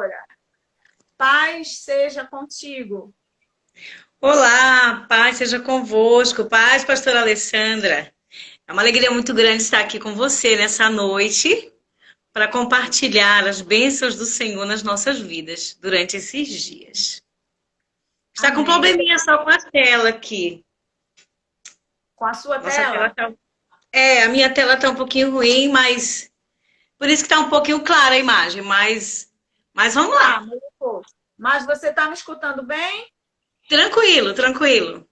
pastora. Paz seja contigo. Olá, paz seja convosco. Paz, pastora Alessandra. É uma alegria muito grande estar aqui com você nessa noite para compartilhar as bênçãos do Senhor nas nossas vidas durante esses dias. Está com um Amém. probleminha só com a tela aqui. Com a sua Nossa tela tela? tá... a minha tela está um pouquinho ruim, mas por isso que está um pouquinho clara a imagem, mas vamos Tá, lá. muito pouco. Mas você está me escutando bem? Tranquilo, tranquilo.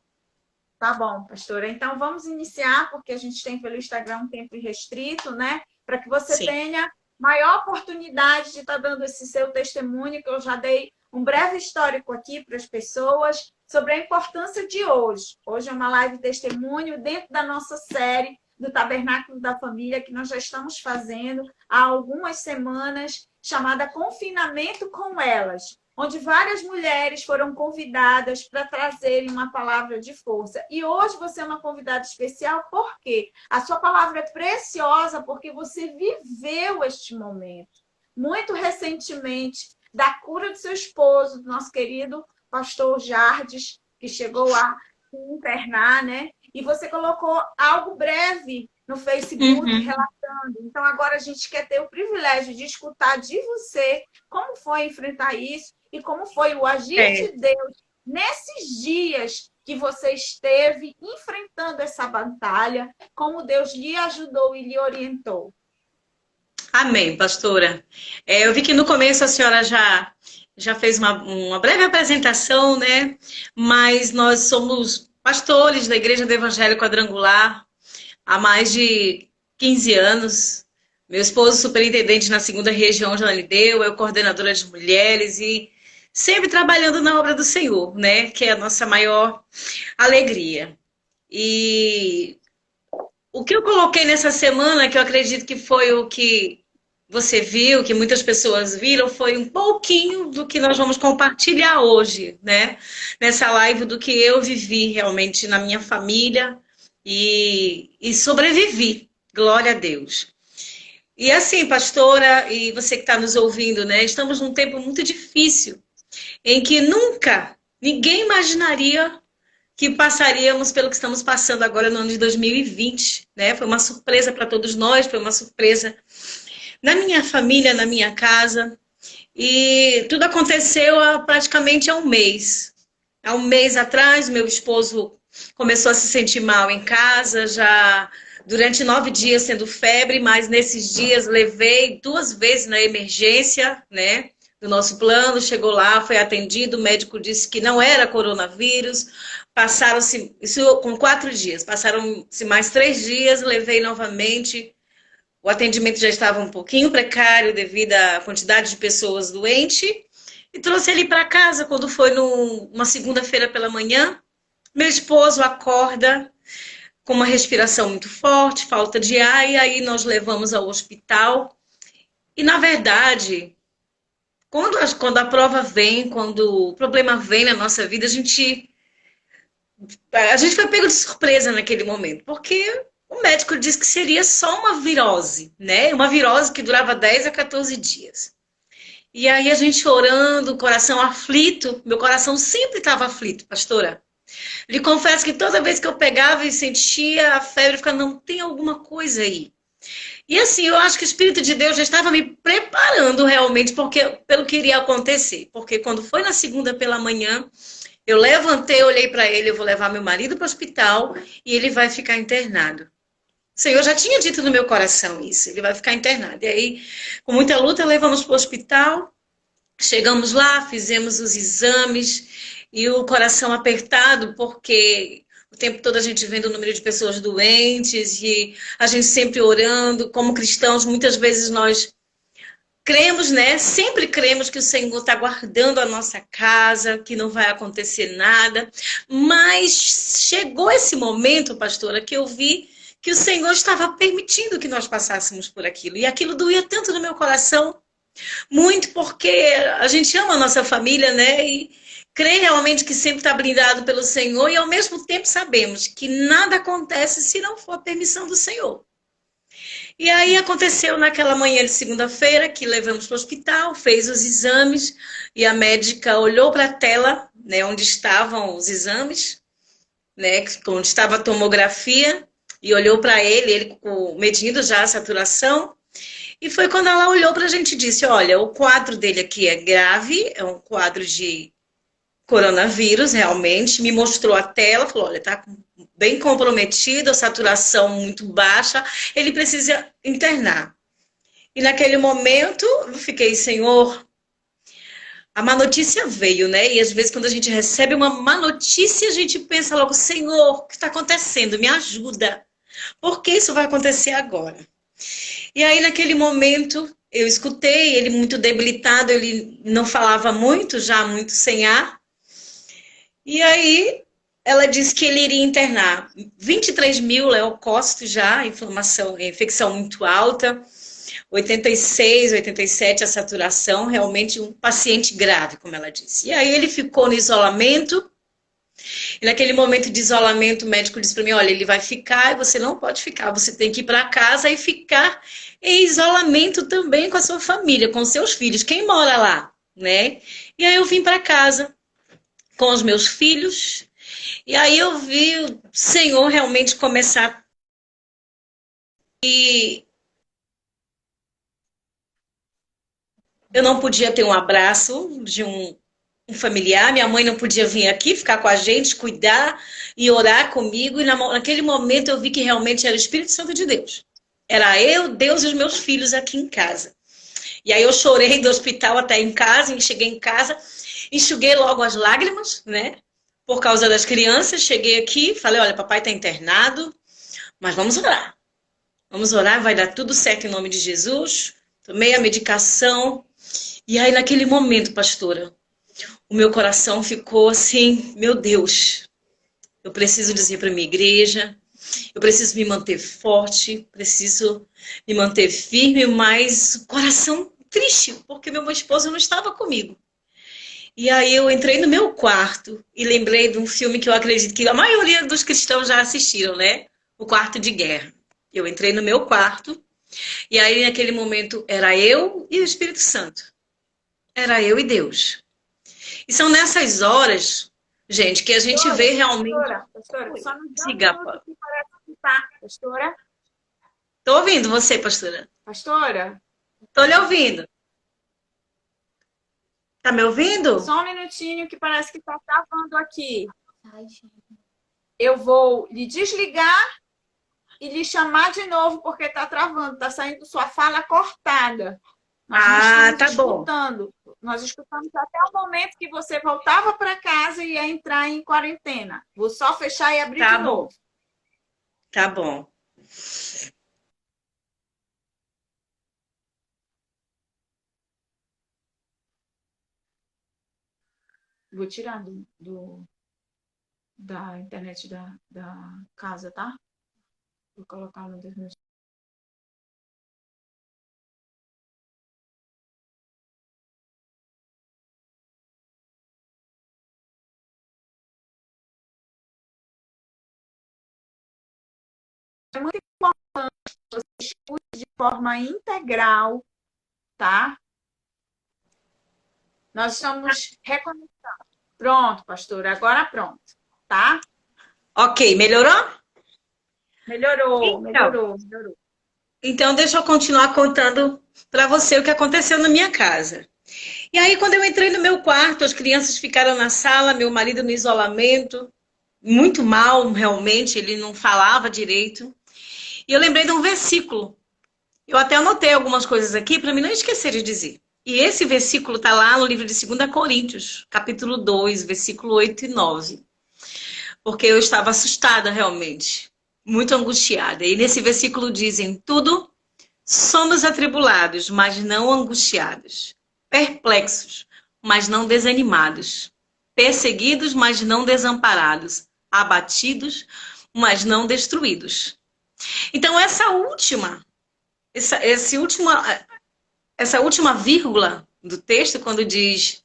Tá bom, pastora. Então vamos iniciar, porque a gente tem pelo Instagram um tempo restrito, né? Para que você Sim. tenha maior oportunidade de estar dando esse seu testemunho, que eu já dei um breve histórico aqui para as pessoas sobre a importância de hoje. Hoje é uma live testemunho dentro da nossa série do Tabernáculo da Família, que nós já estamos fazendo há algumas semanas, chamada Confinamento com Elas, onde várias mulheres foram convidadas para trazerem uma palavra de força. E hoje você é uma convidada especial, porque a sua palavra é preciosa, porque você viveu este momento. Muito recentemente, da cura do seu esposo, do nosso querido pastor Jardes, que chegou a se internar, né? E você colocou algo breve no Facebook Uhum. relatando. Então, agora a gente quer ter o privilégio de escutar de você como foi enfrentar isso e como foi o agir É. de Deus nesses dias que você esteve enfrentando essa batalha, como Deus lhe ajudou e lhe orientou. Amém, pastora. Eu vi que no começo a senhora já fez uma breve apresentação, né? Mas nós somos pastores da Igreja do Evangelho Quadrangular há mais de 15 anos. Meu esposo, superintendente na segunda região de Ananindeua, eu coordenadora de mulheres e sempre trabalhando na obra do Senhor, né? Que é a nossa maior alegria. E o que eu coloquei nessa semana, que eu acredito que foi o que você viu, que muitas pessoas viram, foi um pouquinho do que nós vamos compartilhar hoje, né? Nessa live, do que eu vivi realmente na minha família e sobrevivi. Glória a Deus. E assim, pastora, e você que está nos ouvindo, né? Estamos num tempo muito difícil, em que nunca ninguém imaginaria que passaríamos pelo que estamos passando agora no ano de 2020, né? Foi uma surpresa para todos nós, foi uma surpresa na minha família, na minha casa, e tudo aconteceu praticamente há um mês. Há um mês atrás, meu esposo começou a se sentir mal em casa, já durante 9 dias tendo febre, mas nesses dias levei 2 vezes na emergência, né? Do nosso plano, chegou lá, foi atendido, o médico disse que não era coronavírus. Passaram-se, isso com 4 dias, passaram-se mais 3 dias, levei novamente. O atendimento já estava um pouquinho precário devido à quantidade de pessoas doentes. E trouxe ele para casa quando foi numa segunda-feira pela manhã. Meu esposo acorda com uma respiração muito forte, falta de ar, e aí nós levamos ao hospital. E, na verdade, quando a prova vem, quando o problema vem na nossa vida, a gente foi pego de surpresa naquele momento, porque o médico disse que seria só uma virose, né? Uma virose que durava 10 a 14 dias. E aí a gente orando, o coração aflito, meu coração sempre estava aflito, pastora. Lhe confesso que toda vez que eu pegava e sentia a febre, eu ficava, não, tem alguma coisa aí. E assim, eu acho que o Espírito de Deus já estava me preparando realmente pelo que iria acontecer. Porque quando foi na segunda pela manhã, eu levantei, olhei para ele, eu vou levar meu marido para o hospital e ele vai ficar internado. O Senhor já tinha dito no meu coração isso, ele vai ficar internado. E aí, com muita luta, levamos para o hospital, chegamos lá, fizemos os exames e o coração apertado, porque o tempo todo a gente vendo o número de pessoas doentes e a gente sempre orando. Como cristãos, muitas vezes nós cremos, né? Sempre cremos que o Senhor está guardando a nossa casa, que não vai acontecer nada. Mas chegou esse momento, pastora, que eu vi que o Senhor estava permitindo que nós passássemos por aquilo. E aquilo doía tanto no meu coração, muito porque a gente ama a nossa família, né? E crê realmente que sempre está blindado pelo Senhor. E ao mesmo tempo sabemos que nada acontece se não for a permissão do Senhor. E aí aconteceu naquela manhã de segunda-feira que levamos para o hospital, fez os exames e a médica olhou para a tela, né, onde estavam os exames, né, onde estava a tomografia, e olhou para ele medindo já a saturação. E foi quando ela olhou para a gente e disse: olha, o quadro dele aqui é grave, é um quadro de coronavírus, realmente. Me mostrou a tela, falou: olha, tá bem comprometido, a saturação muito baixa, ele precisa internar. E naquele momento eu fiquei: Senhor, a má notícia veio, né? E às vezes quando a gente recebe uma má notícia, a gente pensa logo: Senhor, o que está acontecendo? Me ajuda. Por que isso vai acontecer agora? E aí naquele momento eu escutei ele muito debilitado, ele não falava muito, já muito sem ar. E aí ela disse que ele iria internar. 23 mil leucócitos já, inflamação, infecção muito alta, 86, 87 a saturação, realmente um paciente grave, como ela disse. E aí ele ficou no isolamento, e naquele momento de isolamento o médico disse para mim: olha, ele vai ficar e você não pode ficar, você tem que ir para casa e ficar em isolamento também com a sua família, com seus filhos, quem mora lá, né? E aí eu vim para casa com os meus filhos, e aí eu vi o Senhor realmente começar. E eu não podia ter um abraço de um familiar, minha mãe não podia vir aqui ficar com a gente, cuidar e orar comigo, e naquele momento eu vi que realmente era o Espírito Santo de Deus. Era eu, Deus e os meus filhos aqui em casa. E aí eu chorei do hospital até em casa, e cheguei em casa, enxuguei logo as lágrimas, né? Por causa das crianças, cheguei aqui, falei: olha, papai está internado, mas vamos orar. Vamos orar, vai dar tudo certo em nome de Jesus. Tomei a medicação. E aí naquele momento, pastora, o meu coração ficou assim: meu Deus, eu preciso dizer para minha igreja, eu preciso me manter forte, preciso me manter firme, mas o coração triste, porque meu esposo não estava comigo. E aí eu entrei no meu quarto e lembrei de um filme que eu acredito que a maioria dos cristãos já assistiram, né? O Quarto de Guerra. Eu entrei no meu quarto e aí naquele momento era eu e o Espírito Santo. Era eu e Deus. E são nessas horas, gente, que a gente vê realmente... Pastora, só não dá Siga, um minuto que parece que tá. Pastora? tô ouvindo você, pastora. Pastora? Tô lhe ouvindo. Tá me ouvindo? Só um minutinho que parece que tá travando aqui. Eu vou lhe desligar e lhe chamar de novo porque tá travando, tá saindo sua fala cortada. Nós não estamos Tá bom. escutando. Nós escutamos até o momento que você voltava para casa e ia entrar em quarentena. Vou só fechar e abrir de novo. Tá bom. Vou tirar da internet da casa, tá? Vou colocar no dos meus. É muito importante que você escute de forma integral, tá? Nós estamos reconectando. Pronto, pastora, agora pronto, tá? Ok, melhorou? Melhorou, Então. melhorou. Então, deixa eu continuar contando para você o que aconteceu na minha casa. E aí, quando eu entrei no meu quarto, as crianças ficaram na sala, meu marido no isolamento, muito mal, realmente, ele não falava direito. E eu lembrei de um versículo. Eu até anotei algumas coisas aqui para mim não esquecer de dizer. E esse versículo está lá no livro de 2 Coríntios, capítulo 2, versículo 8 e 9. Porque eu estava assustada realmente, muito angustiada. E nesse versículo dizem: tudo somos atribulados, mas não angustiados. Perplexos, mas não desanimados. Perseguidos, mas não desamparados. Abatidos, mas não destruídos. Então, essa última vírgula do texto, quando diz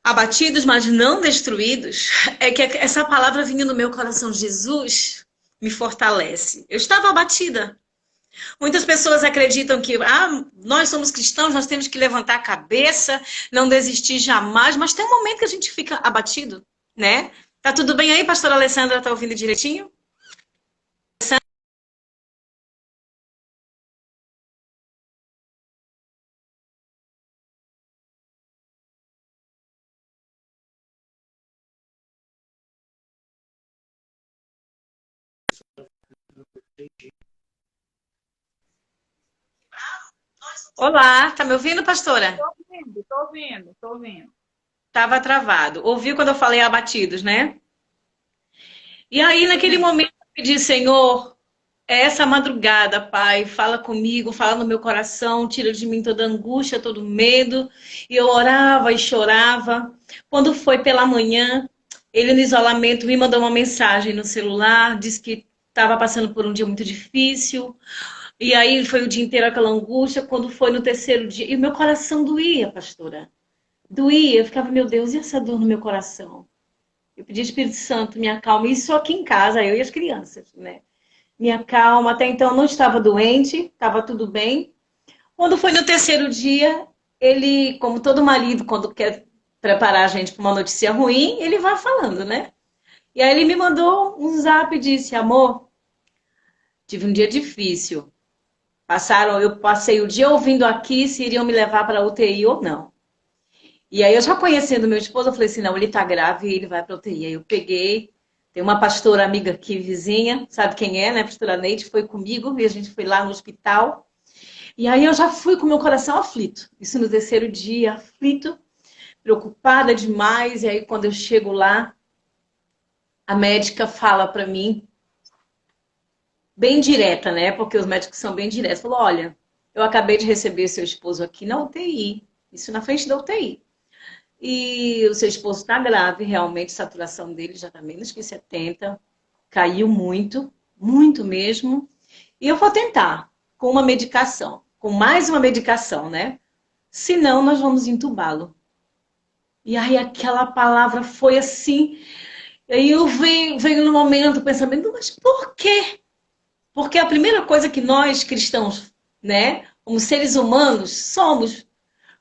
abatidos, mas não destruídos, é que essa palavra vinha no meu coração. Jesus me fortalece. Eu estava abatida. Muitas pessoas acreditam que nós somos cristãos, nós temos que levantar a cabeça, não desistir jamais, mas tem um momento que a gente fica abatido, né? Tá tudo bem aí, pastora Alessandra? Tá ouvindo direitinho? Olá, tá me ouvindo, pastora? Tô ouvindo, tô ouvindo, tô ouvindo. Tava travado. Ouviu quando eu falei abatidos, né? E aí, naquele Sim. momento, eu pedi, Senhor, essa madrugada, Pai, fala comigo, fala no meu coração, tira de mim toda angústia, todo medo. E eu orava e chorava. Quando foi pela manhã, ele no isolamento me mandou uma mensagem no celular, disse que estava passando por um dia muito difícil. E aí foi o dia inteiro aquela angústia. Quando foi no terceiro dia, e o meu coração doía, pastora. Doía, eu ficava, meu Deus, e essa dor no meu coração? Eu pedi, Espírito Santo, me acalme. Isso aqui em casa, eu e as crianças, né? Me acalma. Até então eu não estava doente, estava tudo bem. Quando foi no terceiro dia, ele, como todo marido, quando quer preparar a gente para uma notícia ruim, ele vai falando, né? E aí ele me mandou um zap e disse, amor, tive um dia difícil. Eu passei o dia ouvindo aqui se iriam me levar para a UTI ou não. E aí eu já conhecendo meu esposo, eu falei assim, não, ele tá grave e ele vai para a UTI. Aí eu peguei, tem uma pastora amiga aqui, vizinha, sabe quem é, né? Pastora Neide, foi comigo e a gente foi lá no hospital. E aí eu já fui com meu coração aflito. Isso no terceiro dia, aflito, preocupada demais. E aí quando eu chego lá, a médica fala para mim, bem direta, né? Porque os médicos são bem diretos. Falou, olha, eu acabei de receber seu esposo aqui na UTI. Isso na frente da UTI. E o seu esposo está grave, realmente, a saturação dele já está menos que 70. Caiu muito, muito mesmo. E eu vou tentar, com uma medicação, com mais uma medicação, né? Senão, nós vamos entubá-lo. E aí aquela palavra foi assim. Aí eu venho no momento pensamento, mas por quê? Porque a primeira coisa que nós cristãos, né, como seres humanos, somos.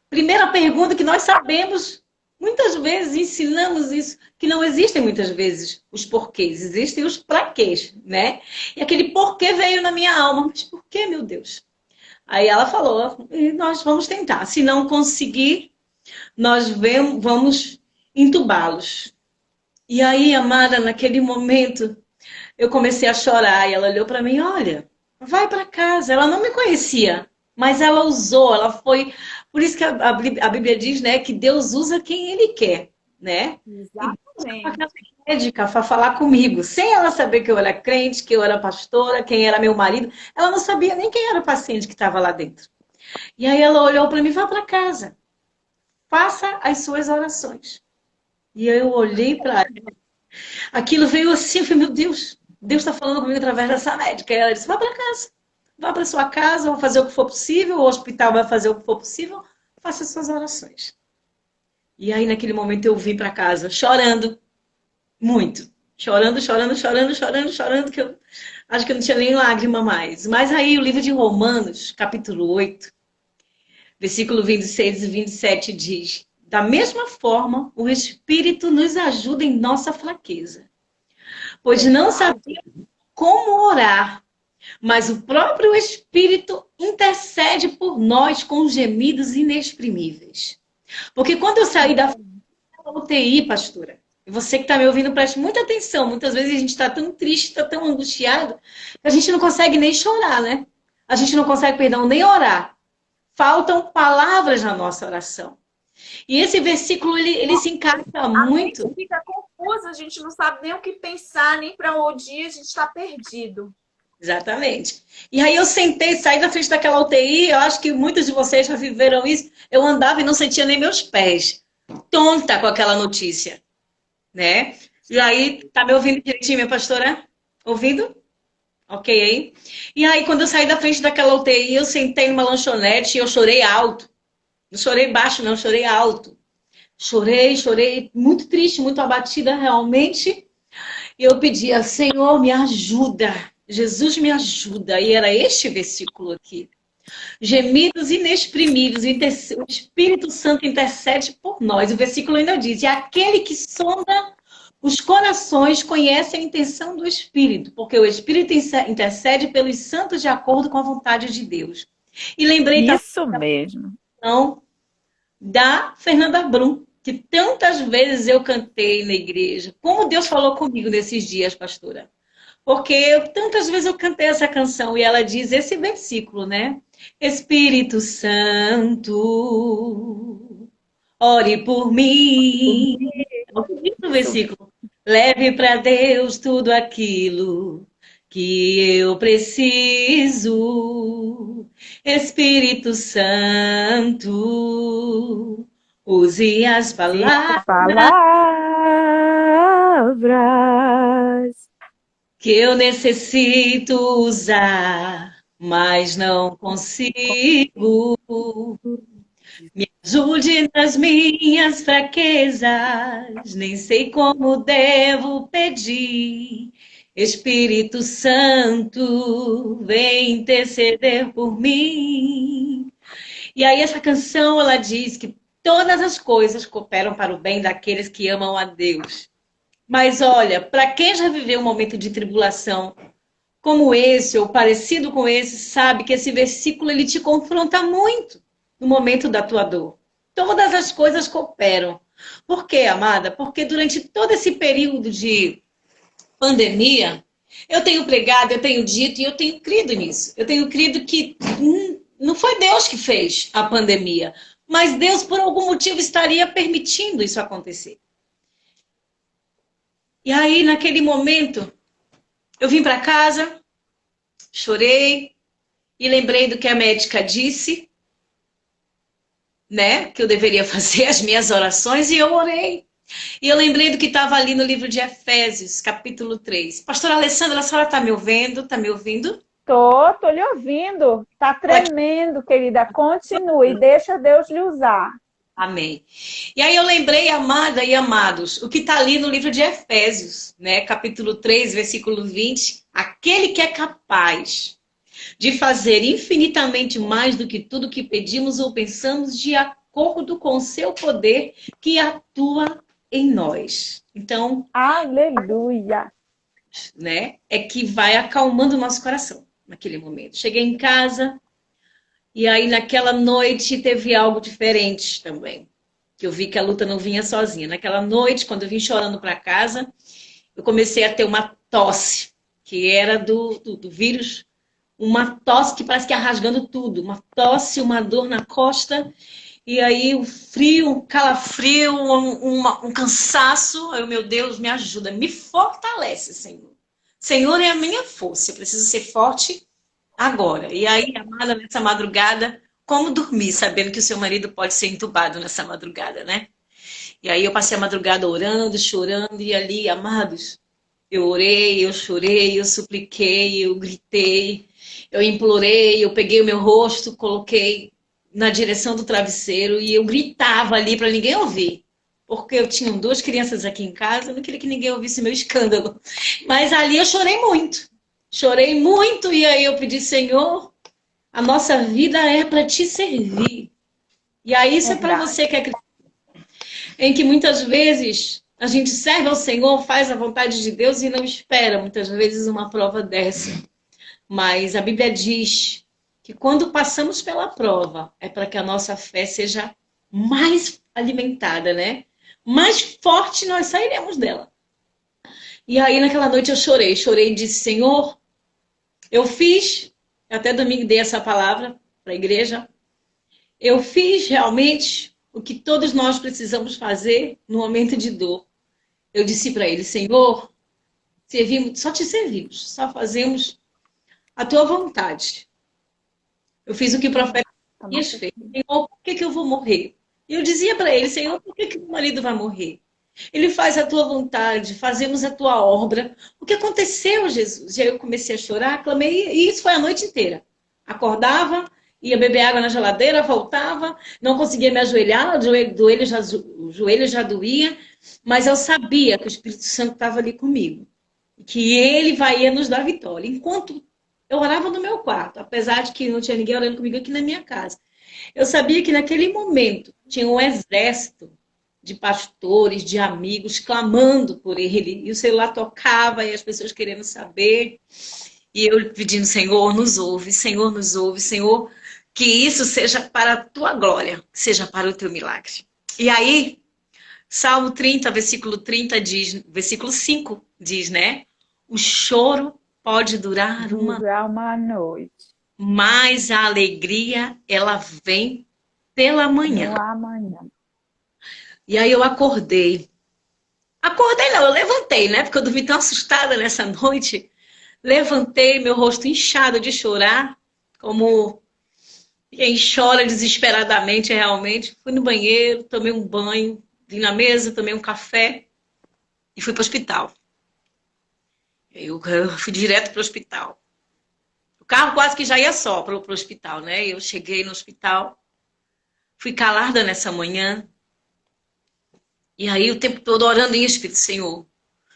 Primeira pergunta que nós sabemos, muitas vezes ensinamos isso, que não existem muitas vezes os porquês, existem os praquês, né? E aquele porquê veio na minha alma, mas por que, meu Deus? Aí ela falou, nós vamos tentar, se não conseguir, vamos entubá-los. E aí, amada, naquele momento, eu comecei a chorar e ela olhou para mim, olha, vai para casa. Ela não me conhecia, mas ela usou, ela foi. Por isso que a Bíblia diz, né, que Deus usa quem Ele quer, né? E Deus usou Exatamente. aquela médica para falar comigo, sem ela saber que eu era crente, que eu era pastora, quem era meu marido. Ela não sabia nem quem era o paciente que estava lá dentro. E aí ela olhou para mim, vá para casa, faça as suas orações. E eu olhei para ela. Aquilo veio assim, eu falei, meu Deus, Deus está falando comigo através dessa médica. E ela disse, vá para casa. Vá para sua casa, vou fazer o que for possível, o hospital vai fazer o que for possível, faça as suas orações. E aí, naquele momento, eu vim para casa chorando, muito. Chorando, chorando, chorando, chorando, chorando, que eu acho que eu não tinha nem lágrima mais. Mas aí, o livro de Romanos, capítulo 8, versículo 26 e 27 diz, da mesma forma, o Espírito nos ajuda em nossa fraqueza. Pois não Verdade. sabemos como orar, mas o próprio Espírito intercede por nós com gemidos inexprimíveis. Porque quando eu saí da UTI, pastora, e você que está me ouvindo, preste muita atenção. Muitas vezes a gente está tão triste, está tão angustiado, que a gente não consegue nem chorar, né? A gente não consegue, perdão, nem orar. Faltam palavras na nossa oração. E esse versículo, ele se encaixa A mente muito. fica confusa, a gente não sabe nem o que pensar, nem para onde ir, a gente está perdido. Exatamente. E aí eu sentei, saí da frente daquela UTI, eu acho que muitos de vocês já viveram isso. Eu andava e não sentia nem meus pés. Tonta com aquela notícia, né? E aí, tá me ouvindo direitinho, minha pastora? Ouvindo? Ok aí? E aí, quando eu saí da frente daquela UTI, eu sentei numa lanchonete e eu chorei alto. Não chorei baixo, não, chorei alto. Chorei, chorei, muito triste, muito abatida realmente. E eu pedia, Senhor, me ajuda. Jesus me ajuda. E era este versículo aqui. Gemidos inexprimíveis, o Espírito Santo intercede por nós. O versículo ainda diz: e aquele que sonda os corações conhece a intenção do Espírito, porque o Espírito intercede pelos santos de acordo com a vontade de Deus. E lembrei Isso mesmo. também da Fernanda Brum, que tantas vezes eu cantei na igreja. Como Deus falou comigo nesses dias, pastora? Porque tantas vezes eu cantei essa canção e ela diz esse versículo, né? Espírito Santo, ore por mim. É o que diz o versículo. Leve para Deus tudo aquilo que eu preciso. Espírito Santo, use as palavras que eu necessito usar, mas não consigo. Me ajude nas minhas fraquezas, nem sei como devo pedir. Espírito Santo, vem interceder por mim. E aí essa canção, ela diz que todas as coisas cooperam para o bem daqueles que amam a Deus. Mas olha, para quem já viveu um momento de tribulação como esse, ou parecido com esse, sabe que esse versículo ele te confronta muito no momento da tua dor. Todas as coisas cooperam. Por quê, amada? Porque durante todo esse período de pandemia, eu tenho pregado, eu tenho dito e eu tenho crido nisso. Eu tenho crido que não foi Deus que fez a pandemia, mas Deus, por algum motivo, estaria permitindo isso acontecer. E aí, naquele momento, eu vim para casa, chorei e lembrei do que a médica disse, né? Que eu deveria fazer as minhas orações e eu orei. E eu lembrei do que estava ali no livro de Efésios, capítulo 3. Pastora Alessandra, a senhora está me ouvindo? Está me ouvindo? Tô lhe ouvindo. Tá tremendo, querida. Continue, deixa Deus lhe usar. Amém. E aí eu lembrei, amada e amados, o que está ali no livro de Efésios, né? Capítulo 3, versículo 20. Aquele que é capaz de fazer infinitamente mais do que tudo que pedimos ou pensamos, de acordo com o seu poder que atua em nós. Então, aleluia, né? É que vai acalmando o nosso coração naquele momento. Cheguei em casa e aí naquela noite teve algo diferente também. Que eu vi que a luta não vinha sozinha. Naquela noite, quando eu vim chorando para casa, eu comecei a ter uma tosse, que era do vírus, uma tosse que parece que ia rasgando tudo, uma tosse, uma dor na costa, e aí o frio, um calafrio, um cansaço. Aí, meu Deus, me ajuda, me fortalece, Senhor. Senhor é a minha força, eu preciso ser forte agora. E aí, amada, nessa madrugada, como dormir, sabendo que o seu marido pode ser entubado nessa madrugada, né? E aí eu passei a madrugada orando, chorando, e ali, amados, eu orei, eu chorei, eu supliquei, eu gritei, eu implorei, eu peguei o meu rosto, coloquei na direção do travesseiro e eu gritava ali para ninguém ouvir. Porque eu tinha duas crianças aqui em casa, eu não queria que ninguém ouvisse meu escândalo. Mas ali eu chorei muito. Chorei muito e aí eu pedi, Senhor, a nossa vida é para te servir. E aí isso é para você que é cristão. Em que muitas vezes a gente serve ao Senhor, faz a vontade de Deus e não espera muitas vezes uma prova dessa. Mas a Bíblia diz que quando passamos pela prova, é para que a nossa fé seja mais alimentada, né? Mais forte nós sairemos dela. E aí naquela noite eu chorei e disse, Senhor, eu fiz, até domingo dei essa palavra para a igreja, eu fiz realmente o que todos nós precisamos fazer no momento de dor. Eu disse para ele, Senhor, só te servimos, só fazemos a tua vontade. Eu fiz o que o profeta Elias fez. Senhor, por que eu vou morrer? E eu dizia para ele, Senhor, por que o marido vai morrer? Ele faz a tua vontade, fazemos a tua obra. O que aconteceu, Jesus? E aí eu comecei a chorar, clamei, e isso foi a noite inteira. Acordava, ia beber água na geladeira, voltava, não conseguia me ajoelhar, o joelho já doía, mas eu sabia que o Espírito Santo estava ali comigo. que Ele ia nos dar vitória. Enquanto eu orava no meu quarto, apesar de que não tinha ninguém orando comigo aqui na minha casa, eu sabia que naquele momento tinha um exército de pastores, de amigos, clamando por Ele. E o celular tocava e as pessoas querendo saber. E eu pedindo, Senhor, nos ouve, Senhor, nos ouve, Senhor, que isso seja para a tua glória, que seja para o teu milagre. E aí, Salmo 30, versículo 30 diz, versículo 5 diz, né? O choro pode durar uma noite. mas a alegria, ela vem pela manhã. No amanhã. E aí eu acordei. Acordei não, eu levantei, né? Porque eu dormi tão assustada nessa noite. Levantei, meu rosto inchado de chorar, como quem chora desesperadamente realmente. Fui no banheiro, tomei um banho, vim na mesa, tomei um café e fui para o hospital. Eu fui direto para o hospital. O carro quase que já ia só para o hospital, né? Eu cheguei no hospital, fui calada nessa manhã. E aí o tempo todo orando em espírito, Senhor.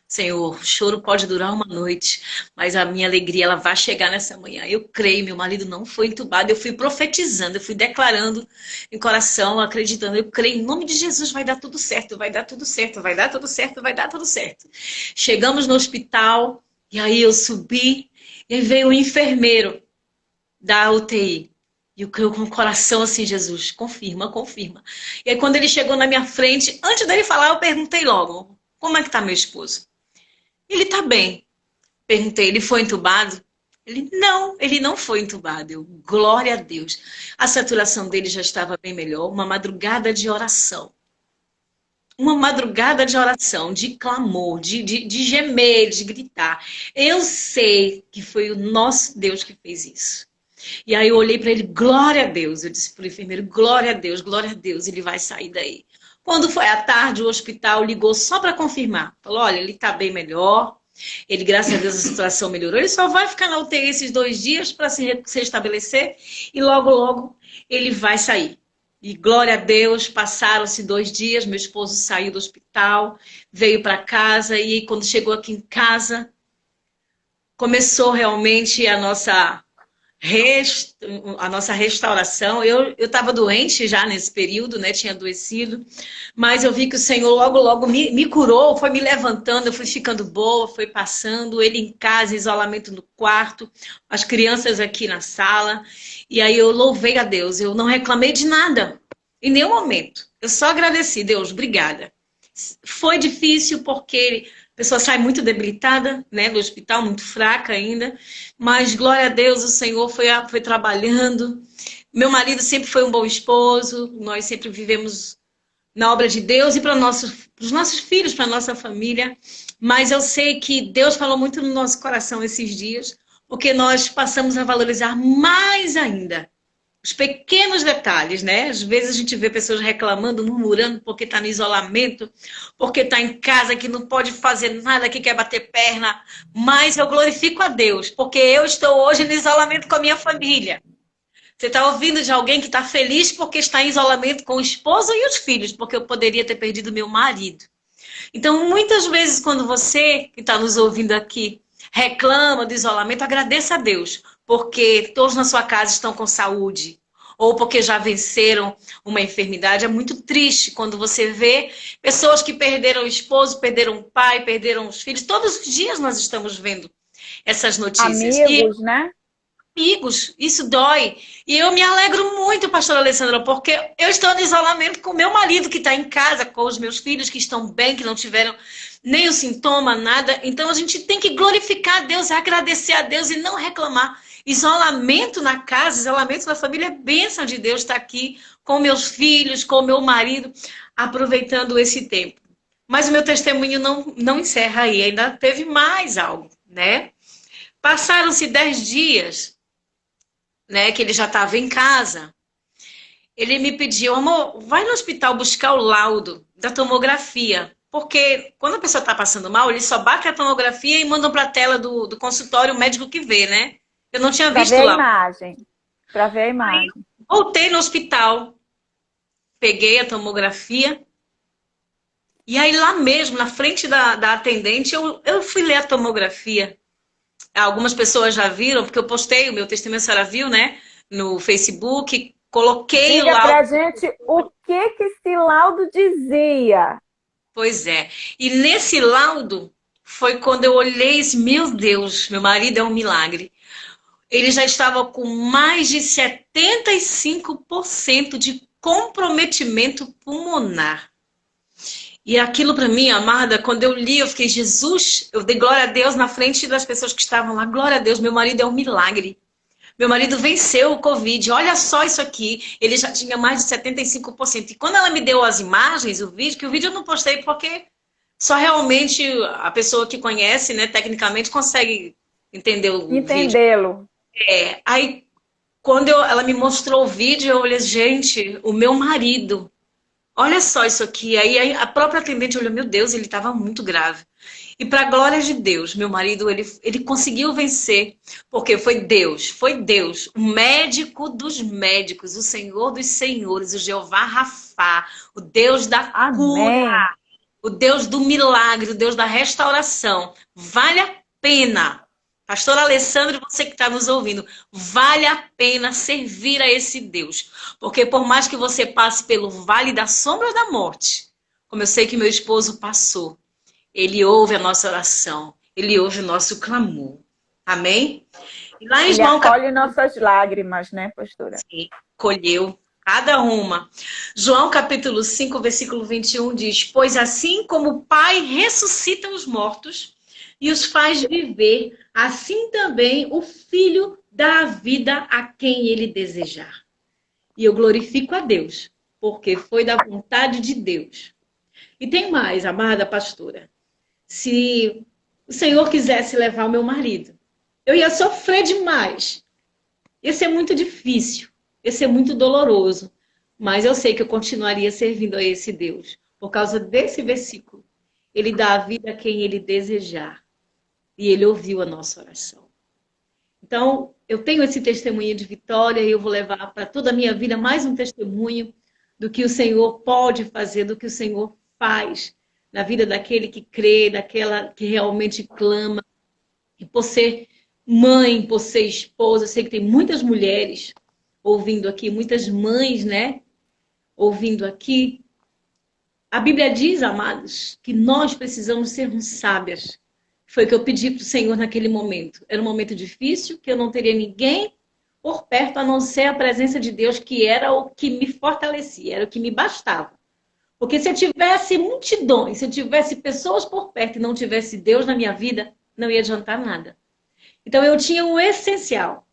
Senhor, o choro pode durar uma noite, mas a minha alegria ela vai chegar nessa manhã. Eu creio, meu marido não foi entubado, eu fui profetizando, eu fui declarando em coração, acreditando. Eu creio, em nome de Jesus vai dar tudo certo, vai dar tudo certo, vai dar tudo certo, vai dar tudo certo. Chegamos no hospital, e aí eu subi, e aí veio o enfermeiro da UTI. E eu creio com o coração assim, Jesus, confirma, confirma. E aí quando ele chegou na minha frente, antes dele falar, eu perguntei logo, como é que tá meu esposo? Ele tá bem. Perguntei, ele foi entubado? Ele não foi entubado. Eu, glória a Deus. A saturação dele já estava bem melhor. Uma madrugada de oração. Uma madrugada de oração, de clamor, de gemer, de gritar. Eu sei que foi o nosso Deus que fez isso. E aí eu olhei para ele, glória a Deus. Eu disse para o enfermeiro, glória a Deus, ele vai sair daí. Quando foi à tarde, o hospital ligou só para confirmar. Falou, olha, ele está bem melhor. Ele, graças a Deus, a situação melhorou. Ele só vai ficar na UTI esses 2 dias para se restabelecer. E logo, logo, ele vai sair. E glória a Deus, passaram-se 2 dias. Meu esposo saiu do hospital, veio para casa. E quando chegou aqui em casa, começou realmente a nossa restauração. Eu estava doente já nesse período, né? Tinha adoecido, mas eu vi que o Senhor logo, logo me curou, foi me levantando, eu fui ficando boa, foi passando, ele em casa, isolamento no quarto, as crianças aqui na sala, e aí eu louvei a Deus, eu não reclamei de nada, em nenhum momento, eu só agradeci, Deus, obrigada. Foi difícil porque a pessoa sai muito debilitada, né, do hospital, muito fraca ainda, mas glória a Deus, o Senhor foi trabalhando. Meu marido sempre foi um bom esposo, nós sempre vivemos na obra de Deus e para os nossos filhos, para a nossa família. Mas eu sei que Deus falou muito no nosso coração esses dias, porque nós passamos a valorizar mais ainda os pequenos detalhes, né? Às vezes a gente vê pessoas reclamando, murmurando porque está no isolamento, porque está em casa, que não pode fazer nada, que quer bater perna. Mas eu glorifico a Deus, porque eu estou hoje no isolamento com a minha família. Você está ouvindo de alguém que está feliz porque está em isolamento com o esposo e os filhos, porque eu poderia ter perdido meu marido. Então, muitas vezes, quando você que está nos ouvindo aqui reclama do isolamento, agradeça a Deus, porque todos na sua casa estão com saúde, ou porque já venceram uma enfermidade. É muito triste quando você vê pessoas que perderam o esposo, perderam o pai, perderam os filhos. Todos os dias nós estamos vendo essas notícias. Amigos, né? Amigos, isso dói. E eu me alegro muito, pastora Alessandra, porque eu estou no isolamento com meu marido que está em casa, com os meus filhos que estão bem, que não tiveram nem o sintoma, nada. Então a gente tem que glorificar a Deus, agradecer a Deus e não reclamar. Isolamento na casa, isolamento na família é bênção de Deus estar aqui com meus filhos, com meu marido, aproveitando esse tempo. Mas o meu testemunho não encerra aí, ainda teve mais algo, né? Passaram-se 10 dias, né, que ele já estava em casa. Ele me pediu, amor, vai no hospital buscar o laudo da tomografia. Porque quando a pessoa está passando mal, eles só batem a tomografia e mandam para a tela do consultório o médico que vê, né? Eu não tinha visto lá. Para ver a imagem. Voltei no hospital, peguei a tomografia E aí lá mesmo, na frente da atendente, eu fui ler a tomografia. Algumas pessoas já viram, porque eu postei o meu testemunho, a senhora viu, né? No Facebook, coloquei Diga lá. pra gente o que que esse laudo dizia. Pois é. E nesse laudo foi quando eu olhei e disse, meu Deus, meu marido é um milagre. Ele já estava com mais de 75% de comprometimento pulmonar. E aquilo para mim, amada, quando eu li, eu fiquei, Jesus, eu dei glória a Deus na frente das pessoas que estavam lá. Glória a Deus, meu marido é um milagre. Meu marido venceu o Covid. Olha só isso aqui. Ele já tinha mais de 75%. E quando ela me deu as imagens, o vídeo, que o vídeo eu não postei porque só realmente a pessoa que conhece, né, tecnicamente, consegue entender o vídeo. Entendê-lo. Aí, quando ela me mostrou o vídeo, eu olhei, gente, o meu marido, olha só isso aqui. Aí a própria atendente olhou, meu Deus, ele estava muito grave. E para a glória de Deus, meu marido, ele conseguiu vencer, porque foi Deus, o médico dos médicos, o Senhor dos senhores, o Jeová Rafá, o Deus da Amém. cura, o Deus do milagre, o Deus da restauração. Vale a pena. Pastor Alessandro, você que está nos ouvindo, vale a pena servir a esse Deus. Porque por mais que você passe pelo vale da sombra da morte, como eu sei que meu esposo passou, ele ouve a nossa oração, ele ouve o nosso clamor. Amém? E lá em Ele João acolhe nossas lágrimas, né, pastora? colheu cada uma. João capítulo 5, versículo 21 diz: Pois assim como o Pai ressuscita os mortos e os faz viver, assim também o Filho dá a vida a quem ele desejar. E eu glorifico a Deus, porque foi da vontade de Deus. E tem mais, amada pastora. Se o Senhor quisesse levar o meu marido, eu ia sofrer demais. Ia ser muito difícil, ia ser muito doloroso. Mas eu sei que eu continuaria servindo a esse Deus. Por causa desse versículo. Ele dá a vida a quem ele desejar. E ele ouviu a nossa oração. Então, eu tenho esse testemunho de vitória e eu vou levar para toda a minha vida mais um testemunho do que o Senhor pode fazer, do que o Senhor faz na vida daquele que crê, daquela que realmente clama. E por ser mãe, por ser esposa, eu sei que tem muitas mulheres ouvindo aqui, muitas mães, né? Ouvindo aqui. A Bíblia diz, amados, que nós precisamos sermos sábias. Foi o que eu pedi para o Senhor naquele momento. Era um momento difícil, que eu não teria ninguém por perto, a não ser a presença de Deus, que era o que me fortalecia, era o que me bastava. Porque se eu tivesse multidões, se eu tivesse pessoas por perto e não tivesse Deus na minha vida, não ia adiantar nada. Então eu tinha o essencial,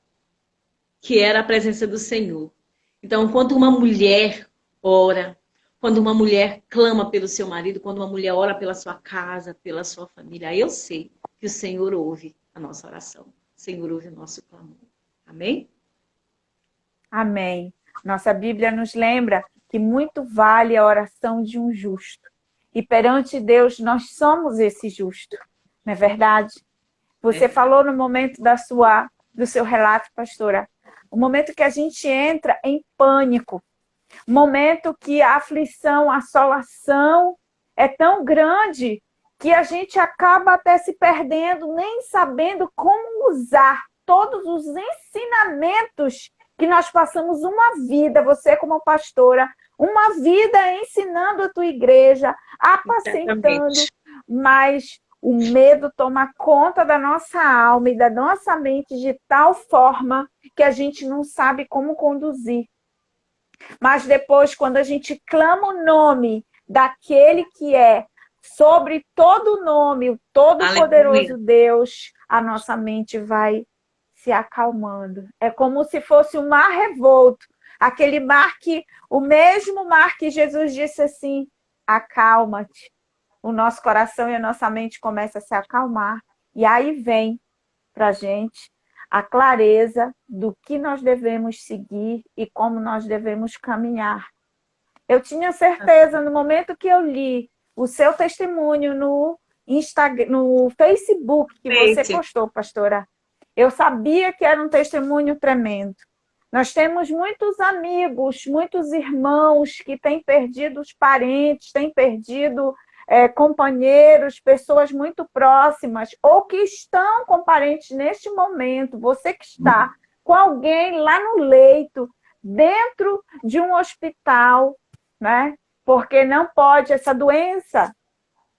que era a presença do Senhor. Então, quando uma mulher ora, quando uma mulher clama pelo seu marido, quando uma mulher ora pela sua casa, pela sua família, aí eu sei que o Senhor ouve a nossa oração. O Senhor ouve o nosso clamor. Amém? Amém. Nossa Bíblia nos lembra que muito vale a oração de um justo. E perante Deus, nós somos esse justo. Não é verdade? Você falou no momento do seu relato, pastora, o momento que a gente entra em pânico, o momento que a aflição, a assolação é tão grande que a gente acaba até se perdendo, nem sabendo como usar todos os ensinamentos que nós passamos uma vida, você como pastora, uma vida ensinando a tua igreja, apacentando, mas o medo toma conta da nossa alma e da nossa mente de tal forma que a gente não sabe como conduzir. Mas depois, quando a gente clama o nome daquele que é sobre todo nome, o Todo-Poderoso Deus, a nossa mente vai se acalmando. É como se fosse um mar revolto. Aquele mar o mesmo mar que Jesus disse assim, acalma-te. O nosso coração e a nossa mente começam a se acalmar. E aí vem para a gente a clareza do que nós devemos seguir e como nós devemos caminhar. Eu tinha certeza, no momento que eu li o seu testemunho no Facebook, que você postou, pastora, eu sabia que era um testemunho tremendo. Nós temos muitos amigos, muitos irmãos que têm perdido os parentes, têm perdido companheiros, pessoas muito próximas, ou que estão com parentes neste momento, você que está com alguém lá no leito, dentro de um hospital, né? Porque não pode, essa doença,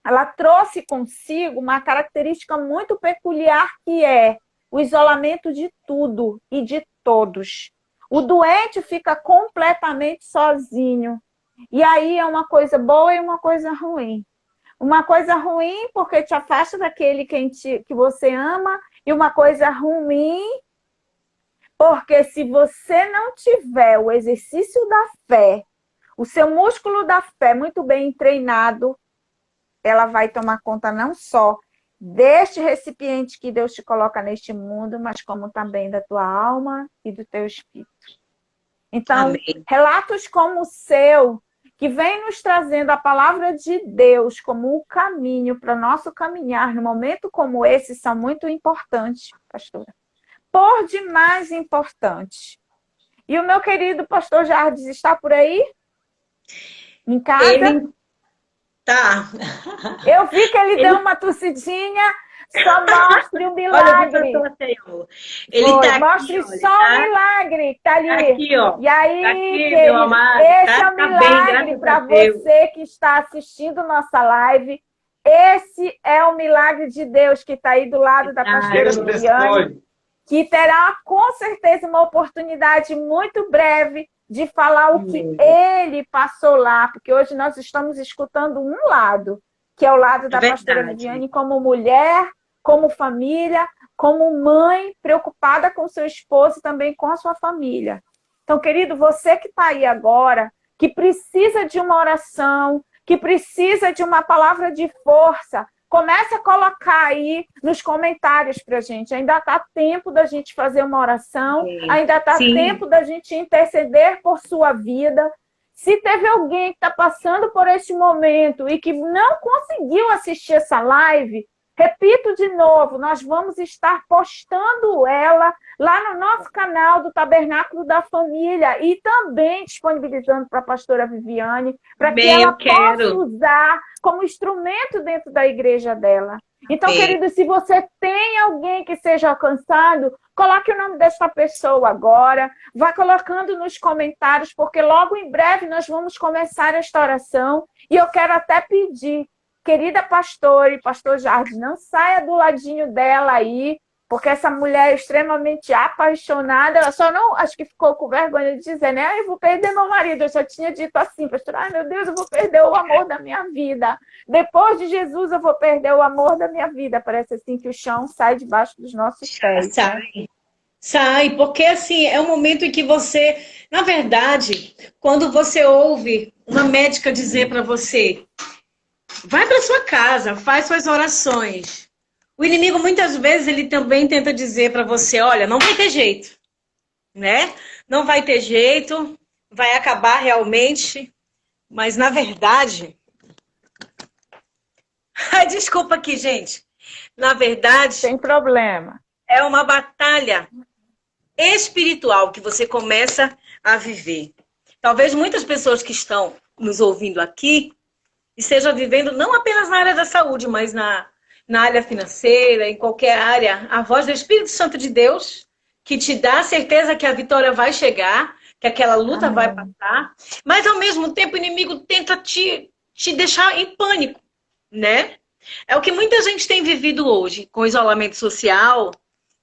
ela trouxe consigo uma característica muito peculiar, que é o isolamento de tudo e de todos. O doente fica completamente sozinho. E aí é uma coisa boa e uma coisa ruim. Uma coisa ruim porque te afasta daquele que você ama, e uma coisa ruim porque se você não tiver o exercício da fé, o seu músculo da fé muito bem treinado, ela vai tomar conta não só deste recipiente que Deus te coloca neste mundo, mas como também da tua alma e do teu espírito. Então, Amém. relatos como o seu, que vem nos trazendo a palavra de Deus como o caminho para o nosso caminhar no momento como esse, são muito importantes, pastora. Por demais importantes. E o meu querido pastor Jardim está por aí? Em casa? Ele tá. Eu vi que ele deu uma tossidinha. Só mostre o milagre. Olha, ele tá aqui, mostre olha, só tá? o milagre que tá ali. Aqui, ó. E aí, Tá aqui, querido, meu amado. esse Tá, é o tá bem, milagre graças para a Deus. você que está assistindo nossa live. Esse é o milagre de Deus que está aí do lado da pastora Deus Viviane, abençoe. que terá com certeza uma oportunidade muito breve de falar o que ele passou lá, porque hoje nós estamos escutando um lado, que é o lado da pastora verdade. Viviane como mulher, como família, como mãe, preocupada com seu esposo e também com a sua família. Então, querido, você que está aí agora, que precisa de uma oração, que precisa de uma palavra de força, comece a colocar aí nos comentários para a gente. Ainda está tempo da gente fazer uma oração, ainda está tempo da gente interceder por sua vida. Se teve alguém que está passando por este momento e que não conseguiu assistir essa live, repito de novo, nós vamos estar postando ela lá no nosso canal do Tabernáculo da Família e também disponibilizando para a pastora Viviane, para que ela possa usar como instrumento dentro da igreja dela. Então, querido, se você tem alguém que seja alcançado, coloque o nome dessa pessoa agora, vá colocando nos comentários, porque logo em breve nós vamos começar esta oração e eu quero até pedir, querida pastora e pastor Jardim, não saia do ladinho dela aí, porque essa mulher é extremamente apaixonada, ela só não, acho que ficou com vergonha de dizer, né? Eu vou perder meu marido, eu já tinha dito assim, pastor, ai meu Deus, eu vou perder o amor da minha vida. Depois de Jesus, eu vou perder o amor da minha vida. Parece assim que o chão sai debaixo dos nossos pés. Sai, porque assim, é um momento em que você, na verdade, quando você ouve uma médica dizer para você, vai para sua casa, faz suas orações. O inimigo, muitas vezes, ele também tenta dizer para você, olha, não vai ter jeito, né? Não vai ter jeito, vai acabar realmente. Mas, na verdade... Desculpa aqui, gente. Na verdade... Sem problema. É uma batalha espiritual que você começa a viver. Talvez muitas pessoas que estão nos ouvindo aqui estejam vivendo não apenas na área da saúde, mas na área financeira, em qualquer área, a voz do Espírito Santo de Deus, que te dá a certeza que a vitória vai chegar, que aquela luta vai passar, mas ao mesmo tempo o inimigo tenta te deixar em pânico, né? É o que muita gente tem vivido hoje, com isolamento social,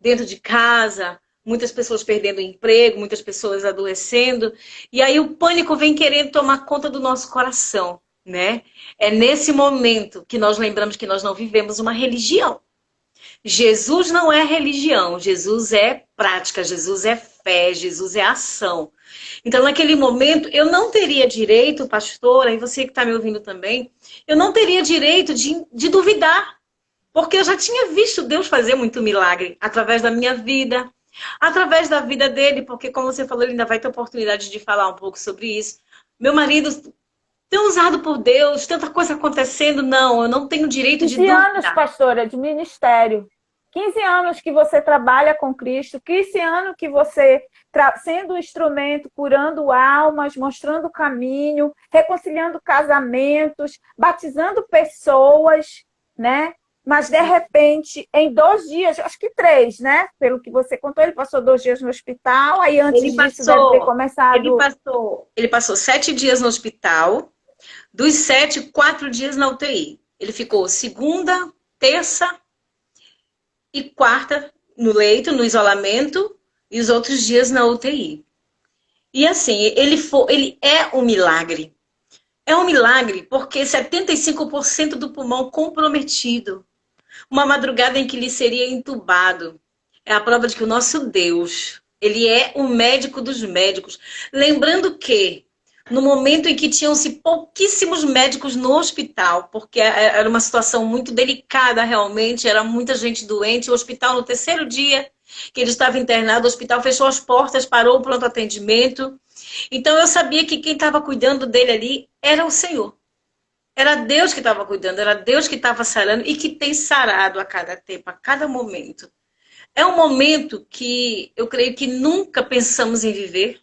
dentro de casa, muitas pessoas perdendo o emprego, muitas pessoas adoecendo, e aí o pânico vem querendo tomar conta do nosso coração. Né? É nesse momento que nós lembramos que nós não vivemos uma religião. Jesus não é religião, Jesus é prática, Jesus é fé, Jesus é ação. Então, naquele momento, eu não teria direito, pastora, e você que está me ouvindo também, eu não teria direito de duvidar, porque eu já tinha visto Deus fazer muito milagre através da minha vida, através da vida dele, porque, como você falou, ele ainda vai ter oportunidade de falar um pouco sobre isso. Meu marido... tão usado por Deus, tanta coisa acontecendo, não, eu não tenho direito de anos, duvidar. pastora, de ministério. 15 anos que você trabalha com Cristo, 15 anos que você, sendo um instrumento, curando almas, mostrando o caminho, reconciliando casamentos, batizando pessoas, né? Mas, de repente, em 2 dias, acho que 3, né? Pelo que você contou, ele passou 2 dias no hospital, aí antes disso deve ter começado... Ele passou 7 dias no hospital, dos 7, 4 dias na UTI. Ele ficou segunda, terça e quarta no leito, no isolamento, e os outros dias na UTI. E assim, ele é um milagre. É um milagre porque 75% do pulmão comprometido. Uma madrugada em que ele seria entubado. É a prova de que o nosso Deus, ele é o médico dos médicos. Lembrando que, no momento em que tinham-se pouquíssimos médicos no hospital, porque era uma situação muito delicada realmente, era muita gente doente, o hospital no 3º dia que ele estava internado, o hospital fechou as portas, parou o pronto atendimento. Então eu sabia que quem estava cuidando dele ali era o Senhor. Era Deus que estava cuidando, era Deus que estava sarando e que tem sarado a cada tempo, a cada momento. É um momento que eu creio que nunca pensamos em viver,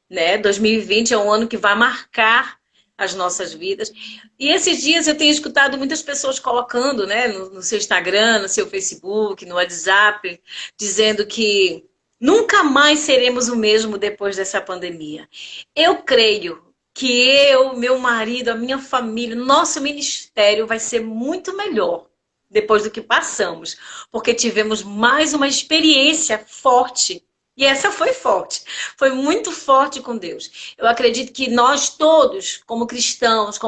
né? 2020 é um ano que vai marcar as nossas vidas. E esses dias eu tenho escutado muitas pessoas colocando, né, no seu Instagram, no seu Facebook, no WhatsApp, dizendo que nunca mais seremos o mesmo depois dessa pandemia. Eu creio que eu, meu marido, a minha família, nosso ministério vai ser muito melhor depois do que passamos, porque tivemos mais uma experiência forte. E essa foi forte, foi muito forte com Deus. Eu acredito que nós todos, como cristãos,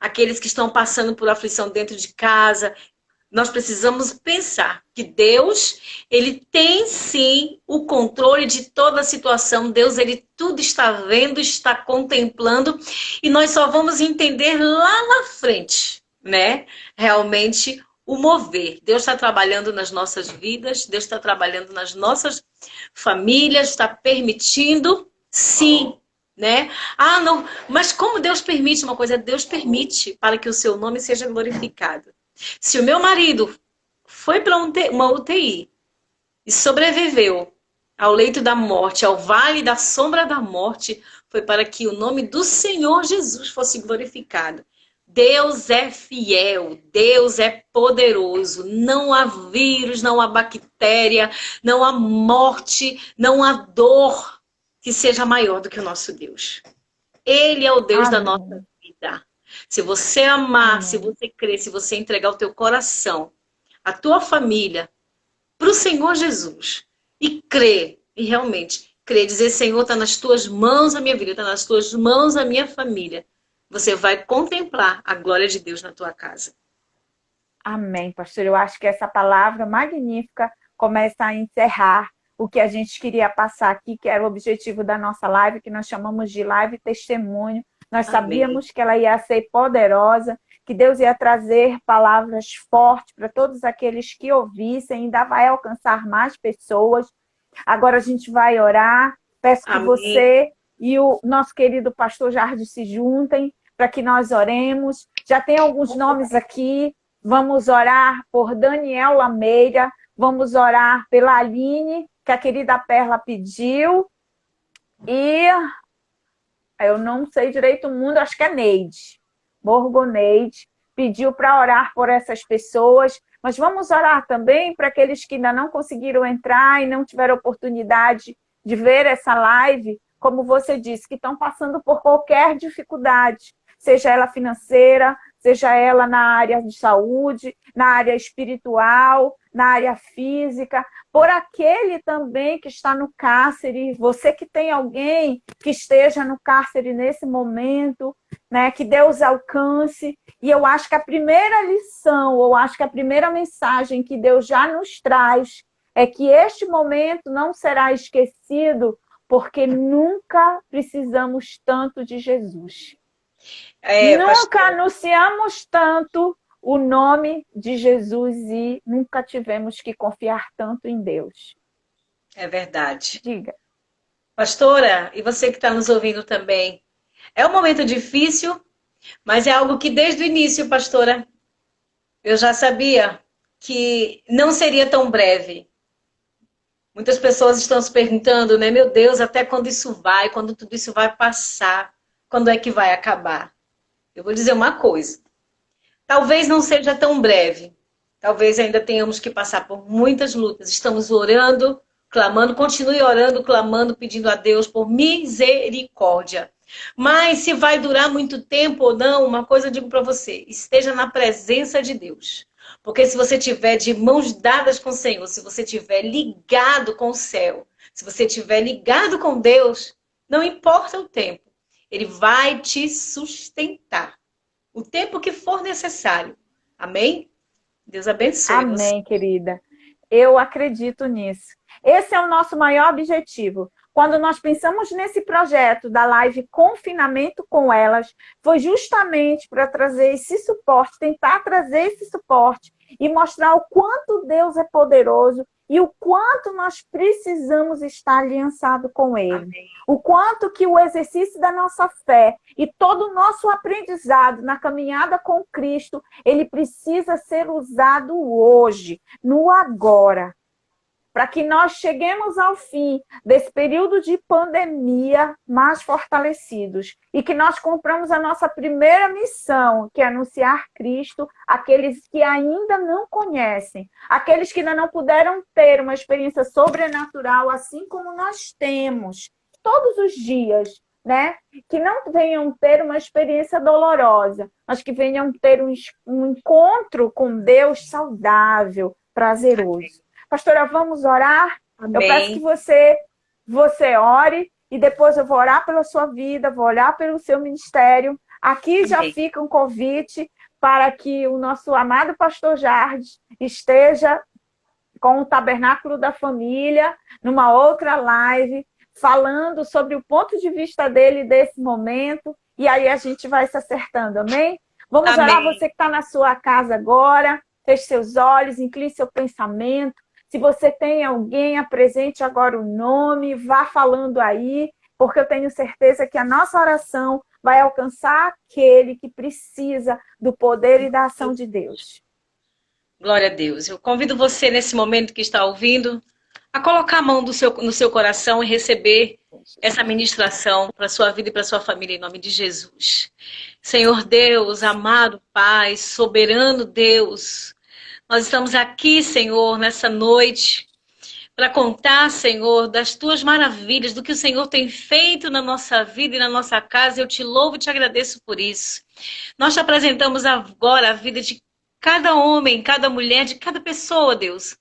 aqueles que estão passando por aflição dentro de casa, nós precisamos pensar que Deus, ele tem sim o controle de toda a situação. Deus, ele tudo está vendo, está contemplando, e nós só vamos entender lá na frente, né? Realmente o mover. Deus está trabalhando nas nossas vidas, Deus está trabalhando nas nossas famílias, está permitindo, sim, né? Ah, não, mas como Deus permite uma coisa? Deus permite para que o seu nome seja glorificado. Se o meu marido foi para uma UTI e sobreviveu ao leito da morte, ao vale da sombra da morte, foi para que o nome do Senhor Jesus fosse glorificado. Deus é fiel, Deus é poderoso, não há vírus, não há bactéria, não há morte, não há dor que seja maior do que o nosso Deus. Ele é o Deus da nossa vida. Se você amar, se você crer, se você entregar o teu coração, a tua família, para o Senhor Jesus, e crer, e realmente crer, dizer, Senhor, está nas tuas mãos a minha vida, está nas tuas mãos a minha família, você vai contemplar a glória de Deus na tua casa. Amém, pastor. Eu acho que essa palavra magnífica começa a encerrar o que a gente queria passar aqui, que era o objetivo da nossa live, que nós chamamos de live testemunho. Nós sabíamos que ela ia ser poderosa, que Deus ia trazer palavras fortes para todos aqueles que ouvissem, ainda vai alcançar mais pessoas. Agora a gente vai orar. Peço que você e o nosso querido pastor Jardim se juntem para que nós oremos. Já tem alguns nomes aqui. Vamos orar por Daniel Lameira, vamos orar pela Aline, que a querida Perla pediu, e eu não sei direito o mundo, acho que é Neide, Borgoneide, pediu para orar por essas pessoas, mas vamos orar também para aqueles que ainda não conseguiram entrar e não tiveram oportunidade de ver essa live, como você disse, que estão passando por qualquer dificuldade, seja ela financeira, seja ela na área de saúde, na área espiritual, na área física, por aquele também que está no cárcere, você que tem alguém que esteja no cárcere nesse momento, né, que Deus alcance. E eu acho que a primeira lição, ou acho que a primeira mensagem que Deus já nos traz é que este momento não será esquecido, porque nunca precisamos tanto de Jesus. Nunca anunciamos tanto o nome de Jesus e nunca tivemos que confiar tanto em Deus. É verdade. Diga. Pastora, e você que está nos ouvindo também, é um momento difícil, mas é algo que desde o início, pastora, eu já sabia que não seria tão breve. Muitas pessoas estão se perguntando, né? Meu Deus, até quando isso vai? Quando tudo isso vai passar? Quando é que vai acabar? Eu vou dizer uma coisa. Talvez não seja tão breve. Talvez ainda tenhamos que passar por muitas lutas. Estamos orando, clamando, continue orando, clamando, pedindo a Deus por misericórdia. Mas se vai durar muito tempo ou não, uma coisa eu digo para você, esteja na presença de Deus. Porque se você estiver de mãos dadas com o Senhor, se você estiver ligado com o céu, se você estiver ligado com Deus, não importa o tempo, Ele vai te sustentar. O tempo que for necessário. Amém? Deus abençoe. Amém, querida. Eu acredito nisso. Esse é o nosso maior objetivo. Quando nós pensamos nesse projeto da live Confinamento com Elas, foi justamente para trazer esse suporte, tentar trazer esse suporte e mostrar o quanto Deus é poderoso e o quanto nós precisamos estar aliançados com Ele. Amém. O quanto que o exercício da nossa fé e todo o nosso aprendizado na caminhada com Cristo, ele precisa ser usado hoje, no agora. Para que nós cheguemos ao fim desse período de pandemia mais fortalecidos e que nós cumpramos a nossa primeira missão, que é anunciar Cristo àqueles que ainda não conhecem, aqueles que ainda não puderam ter uma experiência sobrenatural, assim como nós temos todos os dias, né? Que não venham ter uma experiência dolorosa, mas que venham ter um encontro com Deus saudável, prazeroso. Pastora, vamos orar? Amém. Eu peço que você ore e depois eu vou orar pela sua vida, vou orar pelo seu ministério. Aqui já Amém. fica um convite para que o nosso amado pastor Jardim esteja com o Tabernáculo da Família, numa outra live, falando sobre o ponto de vista dele desse momento, e aí a gente vai se acertando, amém? Vamos Amém. orar, você que está na sua casa agora, feche seus olhos, incline seu pensamento. Se você tem alguém, apresente agora o nome, vá falando aí, porque eu tenho certeza que a nossa oração vai alcançar aquele que precisa do poder e da ação de Deus. Glória a Deus. Eu convido você, nesse momento que está ouvindo, a colocar a mão no seu coração e receber essa ministração para a sua vida e para a sua família, em nome de Jesus. Senhor Deus, amado Pai, soberano Deus, nós estamos aqui, Senhor, nessa noite, para contar, Senhor, das Tuas maravilhas, do que o Senhor tem feito na nossa vida e na nossa casa. Eu te louvo e te agradeço por isso. Nós te apresentamos agora a vida de cada homem, cada mulher, de cada pessoa, Deus,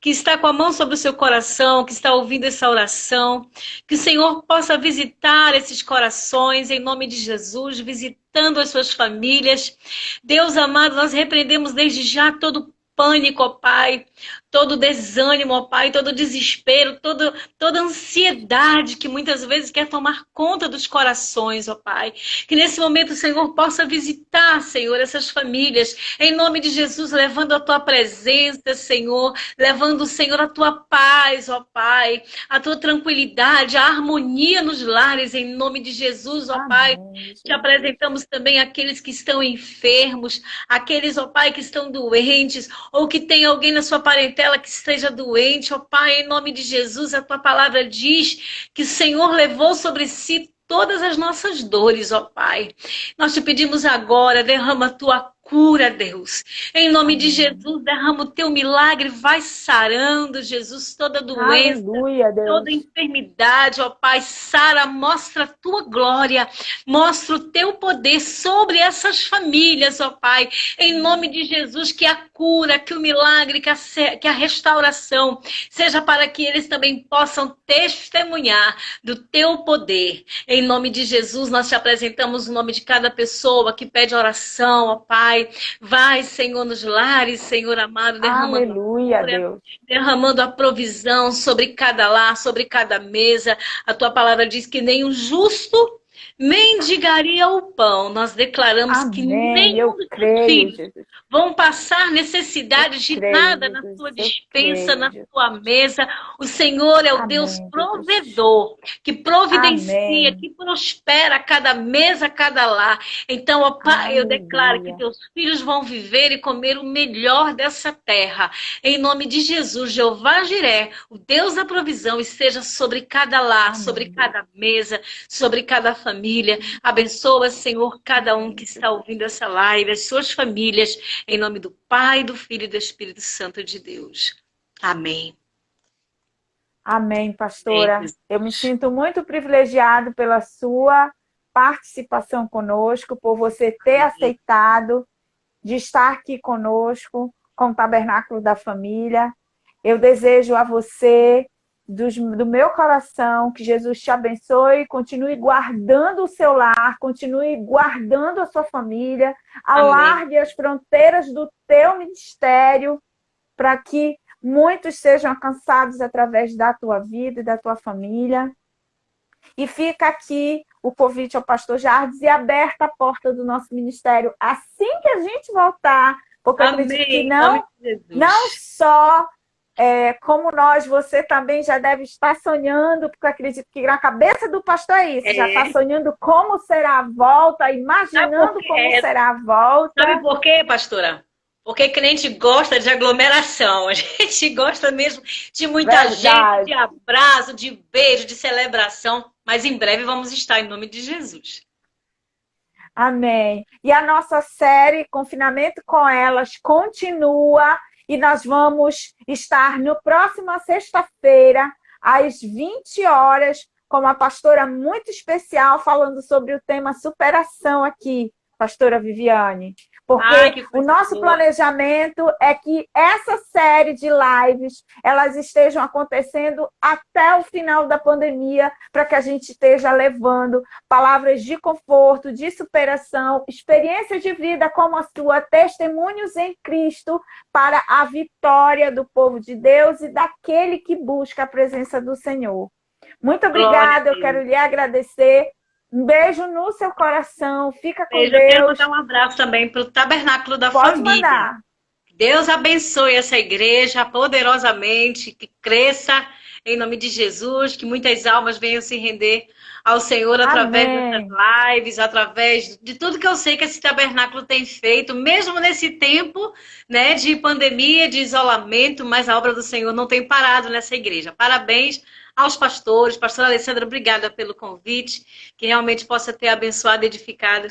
que está com a mão sobre o seu coração, que está ouvindo essa oração, que o Senhor possa visitar esses corações, em nome de Jesus, visitando as suas famílias. Deus amado, nós repreendemos desde já todo pânico, ó Pai, todo desânimo, ó Pai, todo desespero, toda ansiedade que muitas vezes quer tomar conta dos corações, ó Pai. Que nesse momento o Senhor possa visitar, Senhor, essas famílias, em nome de Jesus, levando a Tua presença, Senhor, levando, Senhor, a Tua paz, ó Pai, a Tua tranquilidade, a harmonia nos lares, em nome de Jesus, ó Pai. Amém. Te apresentamos também aqueles que estão enfermos, aqueles, ó Pai, que estão doentes, ou que tem alguém na sua parentela que esteja doente, ó Pai, em nome de Jesus, a Tua palavra diz que o Senhor levou sobre si todas as nossas dores, ó Pai. Nós te pedimos agora, derrama a Tua cura, Deus. Em nome de Jesus, derrama o Teu milagre, vai sarando, Jesus, toda doença, Aleluia, Deus. toda enfermidade, ó Pai, sara, mostra a Tua glória, mostra o Teu poder sobre essas famílias, ó Pai, em nome de Jesus, que a cura, que o milagre, que a restauração seja para que eles também possam testemunhar do Teu poder. Em nome de Jesus, nós te apresentamos o nome de cada pessoa que pede oração, ó Pai. Vai, Senhor, nos lares, Senhor amado, derramando Aleluia, a cura, Deus. derramando a provisão sobre cada lar, sobre cada mesa. A Tua palavra diz que nem o justo mendigaria o pão. Nós declaramos que Amém. Eu nenhum dos seus creio, filhos Jesus. vão passar necessidade de Creio, nada na Jesus. sua Eu despensa, creio, na Jesus. sua mesa. O Senhor é o Deus Amém, Jesus. provedor, que providencia, Amém. que prospera cada mesa, cada lar. Então, ó Pai, eu declaro que Aleluia. teus filhos vão viver e comer o melhor dessa terra. Em nome de Jesus, Jeová Jiré, o Deus da provisão, esteja sobre cada lar, sobre Amém, Deus. cada mesa, sobre cada família. Abençoa, Senhor, cada um Amém, que está Jesus. ouvindo essa live, as suas famílias, em nome do Pai, do Filho e do Espírito Santo de Deus. Amém. Amém, Amém, pastora. Eu me Jesus. sinto muito privilegiado pela sua participação conosco, por você ter Amém. aceitado de estar aqui conosco com o Tabernáculo da Família. Eu desejo a você, do meu coração, que Jesus te abençoe, continue guardando o seu lar, continue guardando a sua família, Amém. alargue as fronteiras do teu ministério, para que muitos sejam alcançados através da tua vida e da tua família. E fica aqui o convite ao pastor Jardes e aberta a porta do nosso ministério assim que a gente voltar, porque eu acredito que Amém. Em nome de não Jesus. só como nós, você também já deve estar sonhando, porque eu acredito que na cabeça do pastor é isso, já está É. sonhando como será a volta, Sabe imaginando por como quê? será a Sabe volta. por quê, pastora? Porque crente gosta de aglomeração. A gente gosta mesmo de muita gente, Verdade. de abraço, de beijo, de celebração. Mas em breve vamos estar em nome de Jesus. Amém. E a nossa série Confinamento com Elas continua e nós vamos estar no próxima sexta-feira, às 20 horas, com uma pastora muito especial falando sobre o tema superação aqui, pastora Viviane. Ai, Porque que o coisa nosso boa. planejamento é que essa série de lives, elas estejam acontecendo até o final da pandemia, para que a gente esteja levando palavras de conforto, de superação, experiências de vida como a sua, testemunhos em Cristo para a vitória do povo de Deus e daquele que busca a presença do Senhor. Muito Glória a obrigada, eu Deus. quero lhe agradecer. Um beijo no seu coração, fica com Beijo. Eu quero Deus. mandar um abraço também para o Tabernáculo da Pode Família. mandar. Deus abençoe essa igreja poderosamente, que cresça em nome de Jesus, que muitas almas venham se render ao Senhor através dessas Amém. lives, através de tudo que eu sei que esse tabernáculo tem feito, mesmo nesse tempo, né, de pandemia, de isolamento, mas a obra do Senhor não tem parado nessa igreja. Parabéns aos pastores. Pastora Alessandra, obrigada pelo convite, que realmente possa ter abençoado e edificado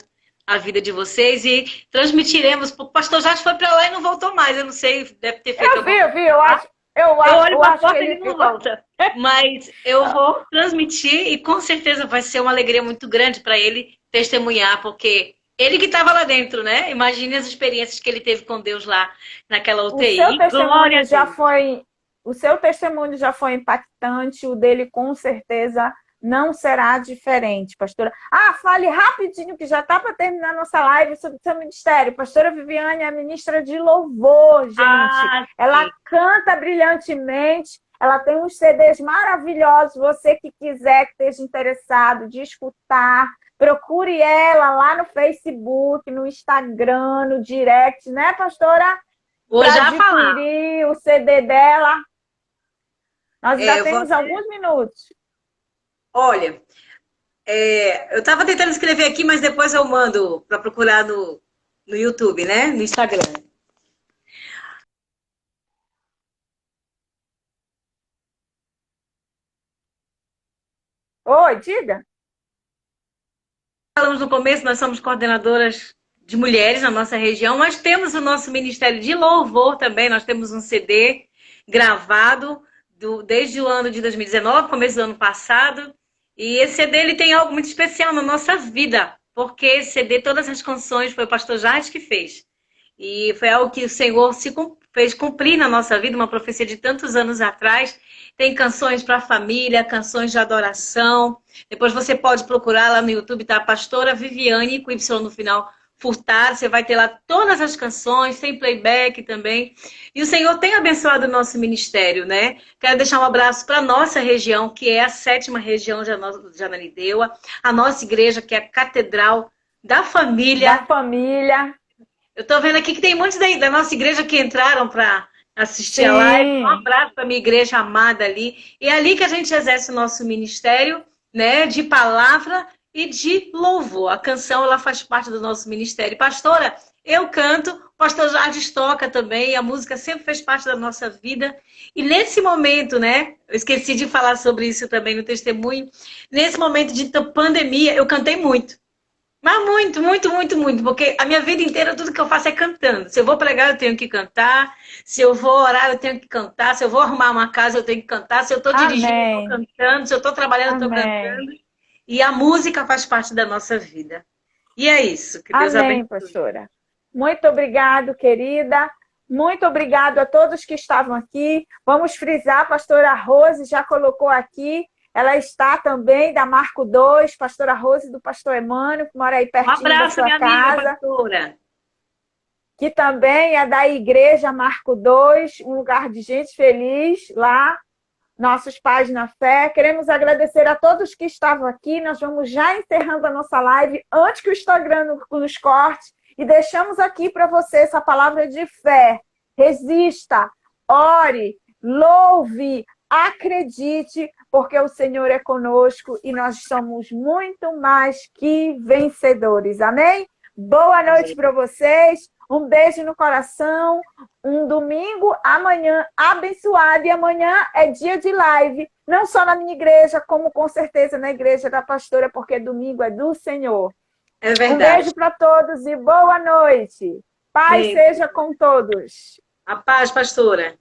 a vida de vocês e transmitiremos. O pastor já foi para lá e não voltou mais. Eu não sei, deve ter feito alguma Eu coisa. vi, eu acho, Eu olho para a que porta e ele ele não ficou. volta. Mas eu vou transmitir e com certeza vai ser uma alegria muito grande para ele testemunhar, porque ele que estava lá dentro, né? Imagine as experiências que ele teve com Deus lá naquela O seu UTI. Glória a testemunho já Deus. foi, o seu testemunho já foi impactante, o dele com certeza não será diferente, pastora. Fale rapidinho, que já está para terminar nossa live sobre o seu ministério. Pastora Viviane é a ministra de louvor, gente. Ah, Ela sim. canta brilhantemente, ela tem uns CDs maravilhosos. Você que quiser, que esteja interessado de escutar, procure ela lá no Facebook, no Instagram, no direct, né, pastora? Vou Para já falar. adquirir o CD dela. Nós ainda Eu vou temos alguns minutos. Olha, eu estava tentando escrever aqui, mas depois eu mando para procurar no YouTube, né? No Instagram. Oi, diga. Falamos no começo, nós somos coordenadoras de mulheres na nossa região, mas temos o nosso Ministério de Louvor também. Nós temos um CD gravado desde o ano de 2019, começo do ano passado. E esse CD ele tem algo muito especial na nossa vida, porque esse CD, todas as canções, foi o pastor Jardim que fez. E foi algo que o Senhor fez cumprir na nossa vida, uma profecia de tantos anos atrás. Tem canções para a família, canções de adoração. Depois você pode procurar lá no YouTube, tá? Pastora Viviane, com Y no final, Furtado, você vai ter lá todas as canções, tem playback também. E o Senhor tem abençoado o nosso ministério, né? Quero deixar um abraço para a nossa região, que é a 7ª região de Ananindeua, a nossa igreja, que é a Catedral da Família. Da família. Eu estou vendo aqui que tem muitos da nossa igreja que entraram para assistir Sim. a live. Um abraço para a minha igreja amada ali. E é ali que a gente exerce o nosso ministério, né, de palavra e de louvor. A canção, ela faz parte do nosso ministério. Pastora, eu canto, o pastor Jardim toca também, a música sempre fez parte da nossa vida. E nesse momento, né, eu esqueci de falar sobre isso também no testemunho, nesse momento de pandemia, eu cantei muito. Mas muito, muito, muito, muito, porque a minha vida inteira, tudo que eu faço é cantando. Se eu vou pregar, eu tenho que cantar. Se eu vou orar, eu tenho que cantar. Se eu vou arrumar uma casa, eu tenho que cantar. Se eu estou dirigindo, eu estou cantando. Se eu estou trabalhando, eu estou cantando. E a música faz parte da nossa vida. E é isso. Que Deus abençoe. Amém, pastora. Muito obrigado, querida. Muito obrigado a todos que estavam aqui. Vamos frisar, a pastora Rose já colocou aqui. Ela está também da Marco 2, pastora Rose do pastor Emmanuel, que mora aí pertinho da sua minha casa. Amiga, pastora. Que também é da igreja Marco 2, um lugar de gente feliz lá. Nossos pais na fé. Queremos agradecer a todos que estavam aqui. Nós vamos já encerrando a nossa live antes que o Instagram nos corte. E deixamos aqui para você essa palavra de fé. Resista, ore, louve, acredite, porque o Senhor é conosco e nós somos muito mais que vencedores. Amém? Boa noite para vocês. Um beijo no coração, um domingo, amanhã abençoado, e amanhã é dia de live, não só na minha igreja, como com certeza na igreja da pastora, porque domingo é do Senhor. É verdade. Um beijo para todos e boa noite. Paz seja com todos. A paz, pastora.